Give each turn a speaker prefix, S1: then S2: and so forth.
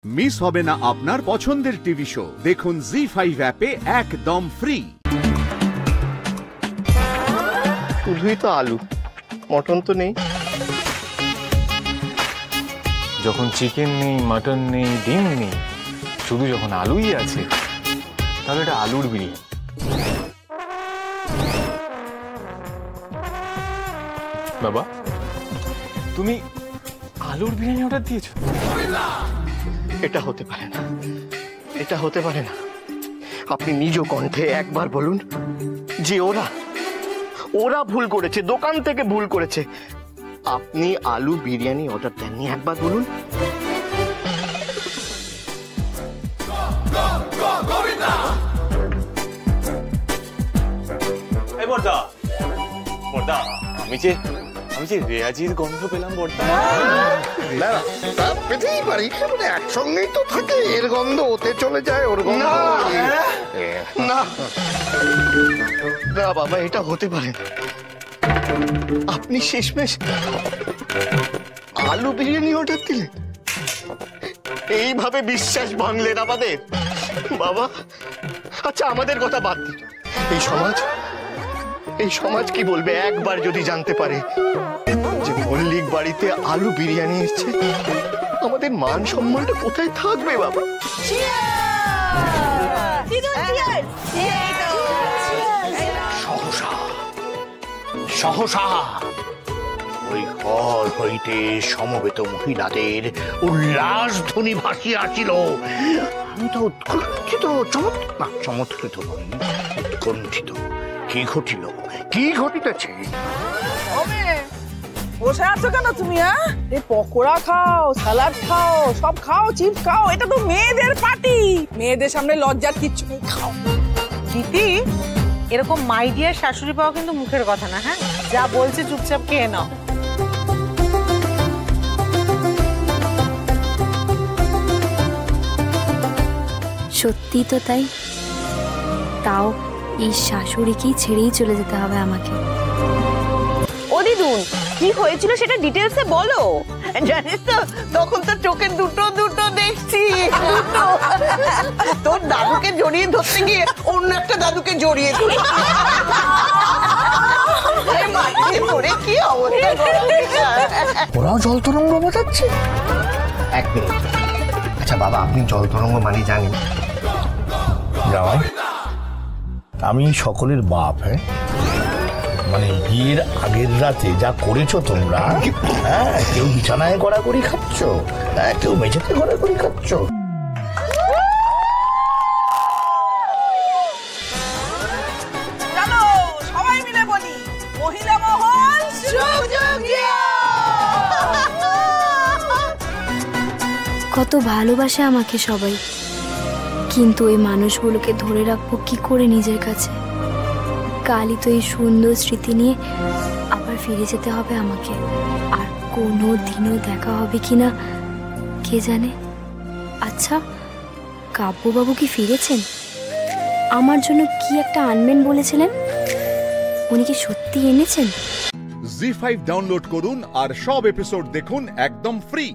S1: Miss হবে না আপনার পছন্দের টিভি শো। দেখুন জি5 অ্যাপে একদম ফ্রি।
S2: শুধুই তো আলু, মটন তো নেই।
S3: যখন চিকেন নেই, মাটন নেই, ডিম নেই, শুধু যখন আলুই আছে, তাহলে এটা আলুর বিরিয়ানি। বাবা, তুমি আলুর বিরিয়ানি অর্ডার দিয়েছো?
S2: এটা হতে পারে না, এটা হতে পারে না। আপনি নিজ কণ্ঠে একবার বলুন যে ওরা ভুল করেছে, দোকান থেকে ভুল করেছে। আপনি আলু বিরিয়ানি অর্ডার দেননি, একবার বলুন।
S3: আমি যে রেয়াজির গন্ধ পেলাম বড়দা।
S4: না তা পেতেই পারি, একসঙ্গেই তো থাকে, এর গন্ধ ওতে চলে যায়, ওর গন্ধ।
S2: না না বাবা, এটা হতে পারে না। আপনি শেষমেশ আলু বিরিয়ানি অর্ডার দিলেন, এইভাবে বিশ্বাস ভাঙলেন আমাদের। বাবা আচ্ছা, আমাদের কথা বাদ দিন। এই সমাজ কি বলবে একবার যদি জানতে পারে যে মল্লিক বাড়িতে আলু বিরিয়ানি এসছে? আমাদের মান সম্মানটা কোথায় থাকবে বাবা?
S4: সহসা ওই ঘর হইতে সমবেত মহিলাদের উল্লাস ধ্বনি ভাসিয়া আসিল। আমি তো উৎকণ্ঠিত, চমৎকৃত নই, উৎকণ্ঠিত। কি ঘটিল, কি ঘটিতেছে?
S5: বসে আছো কেন তুমি? এই পকোড়া খাও, সালাড খাও, সব খাও, চিপস খাও। এটা তো মেয়েদের পার্টি, মেয়েদের সামনে লজ্জার কিচ্ছু নেই, খাও।
S6: দিদি, এরকম মাই ডিয়ার শাশুড়ি পাওয়া কিন্তু মুখের কথা না। হ্যাঁ, যা বলছে চুপচাপ খেয়ে নাও।
S7: সত্যি তো তাই, তাও এই শাশুড়িকেই ছেড়েই চলে যেতে হবে আমাকে।
S6: ও দিদুন, কি হয়েছিল সেটা ডিটেলসে বলো। জানিস তো, তখন তো চোখে দুটো দুটো দেখছি। তোর দাদুকে জড়িয়ে ধরতে গিয়ে অন্য একটা দাদুকে জড়িয়ে ধরে কি অবস্থা।
S4: ওরাও জল তরঙ্গ বাজাচ্ছে। এক মিনিট, আচ্ছা বাবা, আপনি জল তরঙ্গ মানে জানেন?
S8: জামাই, আমি সকলের বাপ। হ্যাঁ, মানে বিয়ের আগের রাতে যা করেছো তোমরা, হ্যাঁ, কেউ বিছানায় গড়াগড়ি খাচ্ছ, হ্যাঁ, কেউ মেঝেতে গড়াগড়ি খাচ্ছ।
S5: চলো সবাই মিলে বলি, মহিলা মহল যুগ যুগ জিয়া।
S7: কত ভালোবাসে আমাকে সবাই, কিন্তু এই মানুষগুলোকে ধরে রাখবো কি করে নিজের কাছে? কালই তো এই সুন্দর স্মৃতি নিয়ে আবার ফিরে যেতে হবে আমাকে। আর কোনো দিনও দেখা হবে কিনা কে জানে। আচ্ছা, কাব্যবাবু কি ফিরেছেন? আমার জন্য কি একটা আনবেন বলেছিলেন, উনি কি সত্যি এনেছেন?
S1: জি5 ডাউনলোড করুন আর সব এপিসোড দেখুন একদম ফ্রি।